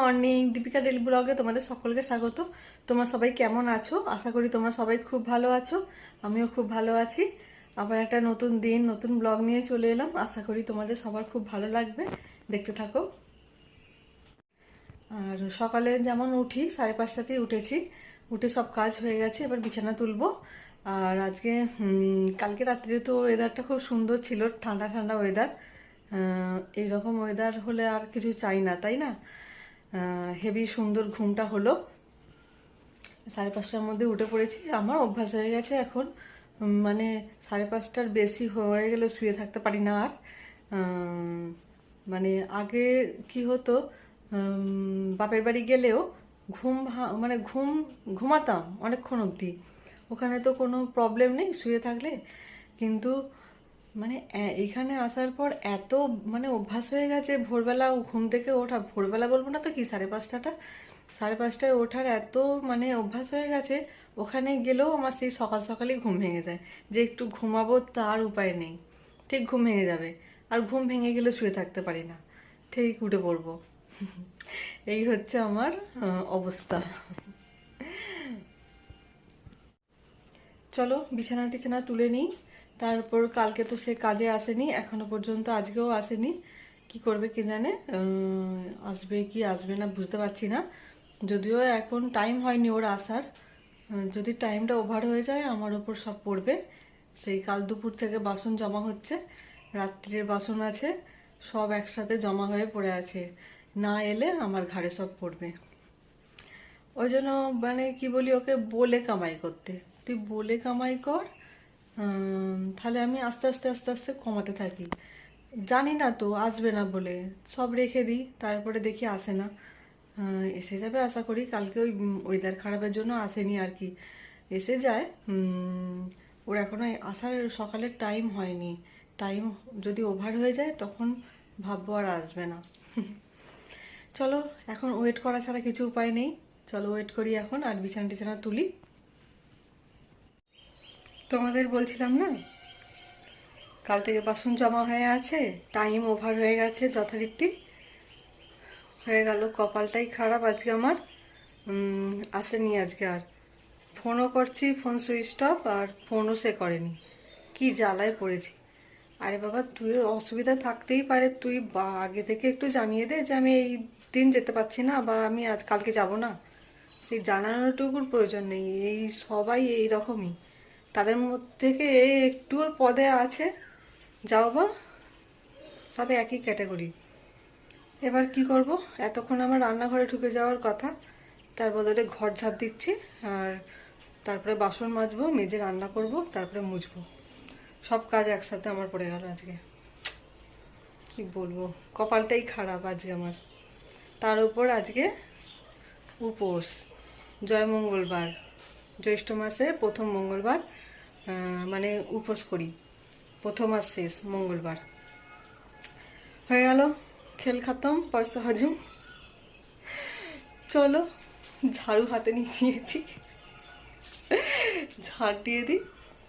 Morning, Deepika daily ব্লগে তোমাদের সকলকে স্বাগত। তোমরা সবাই কেমন আছো? আশা করি তোমরা সবাই খুব ভালো আছো, আমিও খুব ভালো আছি। আবার একটা নতুন দিন, নতুন ব্লগ নিয়ে চলে এলাম। আশা করি তোমাদের সবার খুব ভালো লাগবে, দেখতে থাকো। আর সকালে যেমন উঠি 5:30তেই উঠেছি, উঠে সব কাজ হয়ে গেছে, এবার বিছানা তুলবো। আর আজকে কালকে রাত্রে তো ওয়েদারটা খুব সুন্দর ছিল, ঠান্ডা ঠান্ডা ওয়েদার। এইরকম ওয়েদার হলে আর কিছু চাই না, তাই না? হেভি সুন্দর ঘুমটা হলো। 5:30টার মধ্যে উঠে পড়েছি। আমার অভ্যাস হয়ে গেছে এখন, মানে 5:30টার বেশি হয়ে গেলে শুয়ে থাকতে পারি না আর। মানে আগে কি হতো, বাপের বাড়ি গেলেও মানে ঘুমাতাম অনেকক্ষণ অবধি। ওখানে তো কোনো প্রবলেম নেই শুয়ে থাকলে, কিন্তু মানে এখানে আসার পর এত মানে অভ্যাস হয়ে গেছে ভোরবেলা ঘুম থেকে ওঠা। ভোরবেলা বলবো না তো কি, 5:30টা 5:30টায় ওঠার এত মানে অভ্যাস হয়ে গেছে। ওখানে গেলেও আমার সেই সকাল সকালই ঘুম ভেঙে যায়, যে একটু ঘুমাবো তার উপায় নেই, ঠিক ঘুম ভেঙে যাবে। আর ঘুম ভেঙে গেলে শুয়ে থাকতে পারি না, ঠিক উঠে পড়বো। এই হচ্ছে আমার অবস্থা। চলো বিছানা টিছানা তুলে নিই। তারপর কালকে তো সে কাজে আসেনি এখনো পর্যন্ত, আজকেও আসেনি। কি করবে কে জানে, আসবে কি আসবে না বুঝতে পারছি না। যদিও এখন টাইম হয়নি ওর আসার, যদি টাইমটা ওভার হয়ে যায় আমার ওপর সব পড়বে। সেই কাল দুপুর থেকে বাসন জমা হচ্ছে, রাত্রির বাসন আছে, সব একসাথে জমা হয়ে পড়ে আছে। না এলে আমার ঘাড়ে সব পড়বে। ওই জন্য মানে কি বলি ওকে, বলে কামাই করতে, তুই বলে কামাই কর, তাহলে আমি আস্তে আস্তে আস্তে আস্তে কমাতে থাকি। জানি না তো আসবে না বলে সব রেখে দিই, তারপরে দেখি আসে না। এসে যাবে আশা করি। কালকে ওই ওয়েদার খারাপের জন্য আসেনি আর কি, এসে যায়। ওর এখনো আসার সকালের টাইম হয়নি। টাইম যদি ওভার হয়ে যায় তখন ভাববো আর আসবে না। চলো এখন ওয়েট করা ছাড়া কিছু উপায় নেই। চলো ওয়েট করি এখন, আর বিছানা টিছানা তুলি। তোমাদের বলছিলাম না, কাল থেকে বাসন জমা হয়ে আছে, টাইম ওভার হয়ে গেছে যথারীতি। হয়ে গেল, কপালটাই খারাপ আজকে আমার। আসেনি আজকে আর। ফোনও করছি, ফোন সুইচ অফ, আর ফোনও সে করেনি। কি জ্বালায় পড়েছি। আরে বাবা, তুই অসুবিধা থাকতেই পারে, তুই আগে থেকে একটু জানিয়ে দে যে আমি এই দিন যেতে পারছি না, বা আমি আজ কালকে যাব না। সেই জানানোটুকুর প্রয়োজন নেই। এই সবাই এই রকমই, তাদের মধ্যে থেকে একটু পদে আছে যাও বা, সবে একই ক্যাটাগরি। এবার কি করব, এতক্ষণ আমার রান্নাঘরে ঢুকে যাওয়ার কথা, তার বদলে ঘর ঝাড় দিচ্ছি। আর তারপরে বাসন মাজবো, মেজে রান্না করব, তারপরে মুছবো। সব কাজ একসাথে আমার পড়ে গেল আজকে। কি বলবো, কপালটাই খারাপ আজকে আমার। তার উপর আজকে উপোস, জয় মঙ্গলবার, জ্যৈষ্ঠ মাসের প্রথম মঙ্গলবার, মানে উপোস করি, প্রথম আর শেষ মঙ্গলবার। হয়ে গেল, খেল খতম, পয়সা হজম। চলো ঝাড়ু হাতে নিয়ে নিয়েছি, ঝাড় দিয়ে দিই।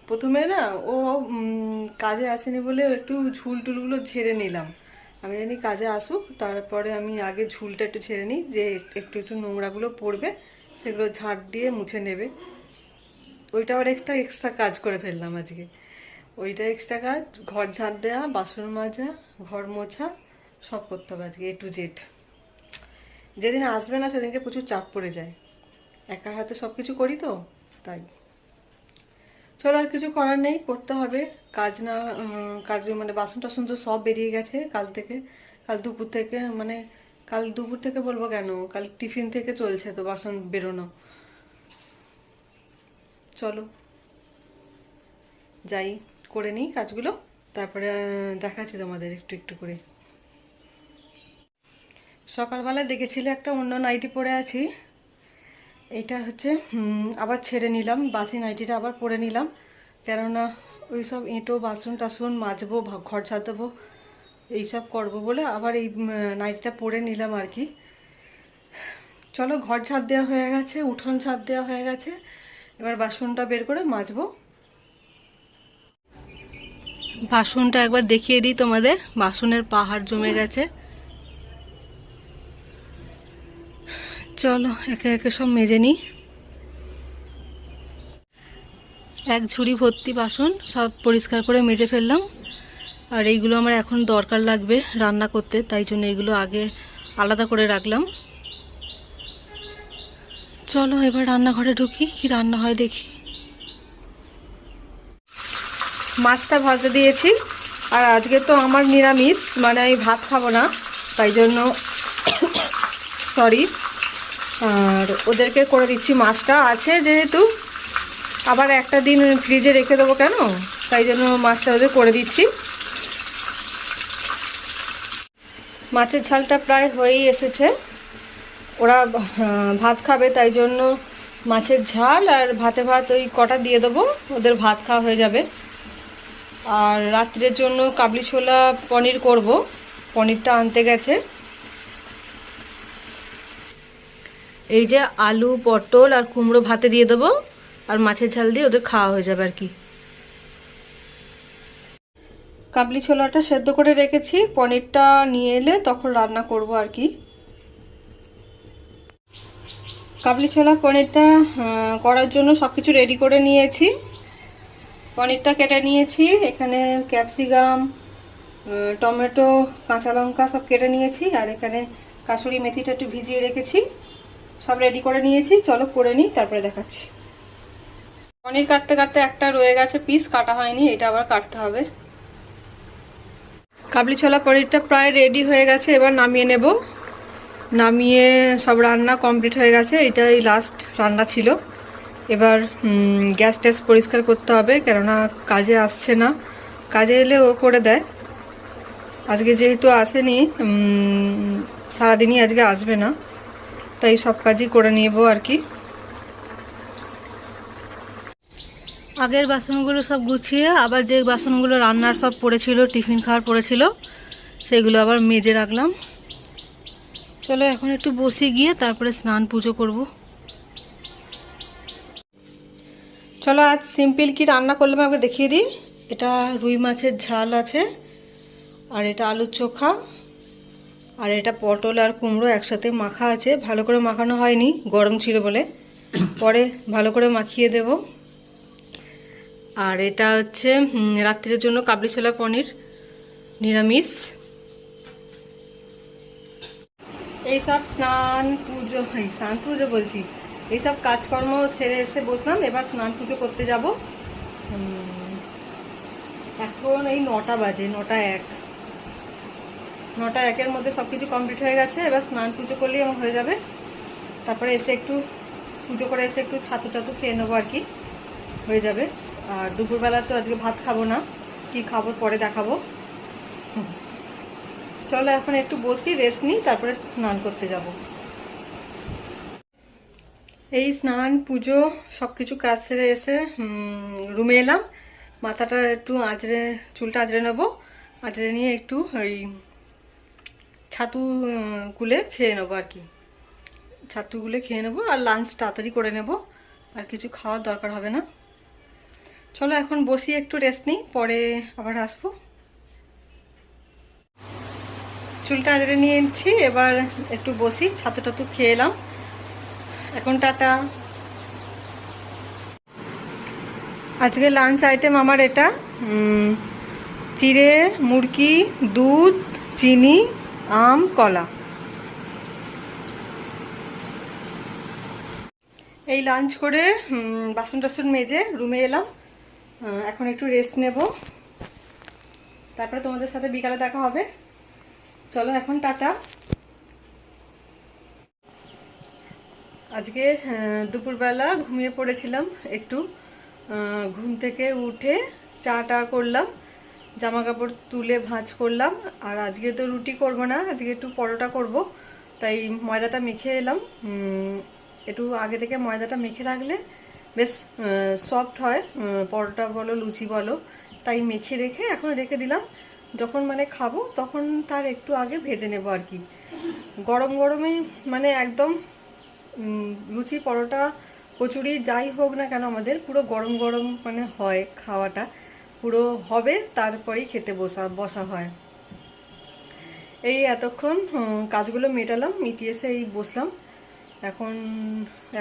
প্রথমে না ও কাজে আসেনি বলে একটু ঝুল টুলগুলো ঝেড়ে নিলাম। আমি জানি কাজে আসুক, তারপরে আমি আগে ঝুলটা একটু ঝেড়ে নিই, যে একটু একটু নোংরাগুলো পড়বে, সেগুলো ঝাড় দিয়ে মুছে নেবে। ওইটা আবার একটা এক্সট্রা কাজ করে ফেললাম আজকে। ওইটা এক্সট্রা কাজ, ঘর ঝাড় দেওয়া, বাসন মাজা, ঘর মোছা, সব করতে হবে আজকে A to Z। যেদিন আসবে না সেদিনকে প্রচুর চাপ পড়ে যায়, একা হাতে সব কিছু করি তো, তাই। চলো আর কিছু করার নেই, করতে হবে। কাজ না, কাজ মানে বাসন টাসন তো সব বেরিয়ে গেছে কাল থেকে। কাল দুপুর থেকে, মানে কাল দুপুর থেকে বলবো কেন, কাল টিফিন থেকে চলছে তো বাসন বেরোনো। চলো যাই, করে নিই কাজগুলো, তারপরে দেখাচ্ছি তোমাদের একটু একটু করে। সকালবেলা দেখেছিলে একটা অন্য নাইটি পরে আছি, এইটা হচ্ছে আবার ছেড়ে নিলাম, বাসি নাইটিটা আবার পরে নিলাম। কেননা ওই সব এঁটো বাসন টাসন মাজবো, ঘর ঝাড় দেবো, এইসব করবো বলে আবার এই নাইটিটা পরে নিলাম আর কি। চলো, ঘর ঝাড় দেওয়া হয়ে গেছে, উঠোন ঝাড় দেওয়া হয়ে গেছে, এবার বাসনটা বের করে মাজবো। বাসনটা একবার দেখিয়ে দিই তোমাদের, বাসনের পাহাড় জমে গেছে। চলো একে একে সব মেজে নিই। এক ঝুড়ি ভর্তি বাসন সব পরিষ্কার করে মেজে ফেললাম। আর এইগুলো আমার এখন দরকার লাগবে রান্না করতে, তাই জন্য এগুলো আগে আলাদা করে রাখলাম। চলো এবার রান্নাঘরে ঢুকি, কি রান্না হয় দেখি। মাছটা ভাজতে দিয়েছি, আর আজকে তো আমার নিরামিষ, মানে আমি ভাত খাবো না, তাই জন্য সরি। আর ওদেরকে করে দিচ্ছি, মাছটা আছে যেহেতু, আবার একটা দিন ফ্রিজে রেখে দেবো কেন, তাই জন্য মাছটা ওদের করে দিচ্ছি। মাছের ঝালটা প্রায় হয়েই এসেছে, ওরা ভাত খাবে, তাই জন্য মাছের ঝাল আর ভাতে ভাত ওই কটা দিয়ে দেবো, ওদের ভাত খাওয়া হয়ে যাবে। আর রাত্রের জন্য কাবলি ছোলা পনির করব, পনিরটা আনতে গেছে। এই যে আলু পটল আর কুমড়ো ভাতে দিয়ে দেবো, আর মাছের ঝাল দিয়ে ওদের খাওয়া হয়ে যাবে আর কি। কাবলি ছোলাটা সেদ্ধ করে রেখেছি, পনিরটা নিয়ে এলে তখন রান্না করব আর কি। কাবলি ছোলা পনিরটা করার জন্য সব কিছু রেডি করে নিয়েছি। পনিরটা কেটে নিয়েছি, এখানে ক্যাপসিকাম, টমেটো, কাঁচা লঙ্কা সব কেটে নিয়েছি, আর এখানে কাসুরি মেথিটা একটু ভিজিয়ে রেখেছি। সব রেডি করে নিয়েছি, চলো করে নিই, তারপরে দেখাচ্ছি। পনির কাটতে কাটতে একটা রয়ে গেছে পিস, কাটা হয়নি, এটা আবার কাটতে হবে। কাবলি ছোলা পনিরটা প্রায় রেডি হয়ে গেছে, এবার নামিয়ে নেব। নামিয়ে সব রান্না কমপ্লিট হয়ে গেছে, এটাই লাস্ট রান্না ছিল। এবার গ্যাস ট্যাস পরিষ্কার করতে হবে, কেননা কাজে আসছে না, কাজে এলে ও করে দেয়। আজকে যেহেতু আসেনি, সারাদিনই আজকে আসবে না, তাই সব কাজই করে নেব আর কি। আগের বাসনগুলো সব গুছিয়ে আবার যে বাসনগুলো রান্নার সব পড়েছিল, টিফিন খাওয়ার পড়েছিল, সেগুলো আবার মেজে রাখলাম। চলো এখন একটু বসে গিয়ে তারপরে স্নান পুজো করব। চলো আজ সিম্পল কি রান্না করলাম আগে দেখিয়ে দিই। এটা রুই মাছের ঝাল আছে, আর এটা আলুর চোখা, আর এটা পটল আর কুমড়ো একসাথে মাখা আছে। ভালো করে মাখানো হয়নি, গরম ছিল বলে, পরে ভালো করে মাখিয়ে দেব। আর এটা হচ্ছে রাত্রের জন্য কাবলি ছোলা পনির, নিরামিষ। এইসব স্নান পুজো বলছি, এইসব কাজকর্ম সেরে এসে বসলাম, এবার স্নান পুজো করতে যাব। এখন এই 9টা বাজে, 9টা 1-এর মধ্যে সব কিছু কমপ্লিট হয়ে গেছে। এবার স্নান পুজো করলেই আমার হয়ে যাবে। তারপরে এসে একটু পুজো করে এসে একটু ছাতু টাতু খেয়ে নেবো আর কি, হয়ে যাবে। আর দুপুরবেলা তো আজকে ভাত খাবো না, কি খাবো পরে দেখাবো। চলো এখন একটু বসি, রেস্ট নিই, তারপরে স্নান করতে যাব। এই স্নান পুজো সব কিছু কাজ সেরে এসে রুমে এলাম। মাথাটা একটু চুলটা আঁচড়ে নেবো, আঁচড়ে নিয়ে একটু ওই ছাতু গুলে খেয়ে নেবো আর কি। ছাতু গুলে খেয়ে নেবো, আর লাঞ্চ তাড়াতাড়ি করে নেব, আর কিছু খাওয়ার দরকার হবে না। চলো এখন বসি, একটু রেস্ট নিই, পরে আবার আসবো। চুলটা আঁচড়ে নিয়েছি, এবার একটু বসি, ছাতু টাতু খেয়ে এলাম। এখন টাটা। আজকে লাঞ্চ আইটেম আমার এটা চিড়ে, মুরগি, দুধ, চিনি, আম, কলা। এই লাঞ্চ করে বাসন টাসন মেজে রুমে এলাম। এখন একটু রেস্ট নেব, তারপরে তোমাদের সাথে বিকালে দেখা হবে। চলো এখন টাটা। আজকে দুপুরবেলা ঘুমিয়ে পড়েছিলাম একটু, ঘুম থেকে উঠে চাটা করলাম, জামা কাপড় তুলে ভাঁজ করলাম। আর আজকে তো রুটি করব না, আজকে একটু পরোটা করব, তাই ময়দাটা মেখে এলাম। একটু আগে থেকে ময়দাটা মেখে রাখলে বেশ সফট হয়, পরোটা বলো লুচি বলো, তাই মেখে রেখে এখন রেখে দিলাম। যখন মানে খাবো তখন তার একটু আগে ভেজে নেব আর কি। গরম গরমে মানে একদম লুচি পরোটা কচুরি যাই হোক না কেন, আমাদের পুরো গরম গরম মানে হয় খাওয়াটা, পুরো হবে, তারপরেই খেতে বসা হয়। এই এতক্ষণ কাজগুলো মেটালাম, মিটিয়ে এসে এই বসলাম। এখন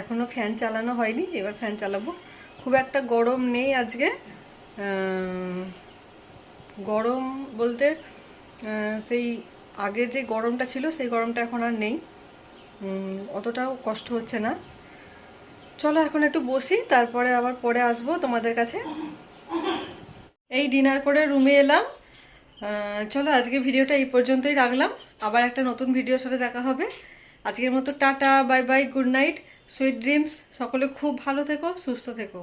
এখনও ফ্যান চালানো হয়নি, এবার ফ্যান চালাবো। খুব একটা গরম নেই আজকে। গরম বলতে সেই আগের যে গরমটা ছিল সেই গরমটা এখন আর নেই, অতটাও কষ্ট হচ্ছে না। চলো এখন একটু বসি, তারপরে আবার পরে আসবো তোমাদের কাছে। এই ডিনার করে রুমে এলাম। চলো আজকে ভিডিওটা এই পর্যন্তই রাখলাম, আবার একটা নতুন ভিডিওর সাথে দেখা হবে। আজকের মতো tata, bye bye, good night, sweet dreams. সকলে খুব ভালো থেকো, সুস্থ থেকো।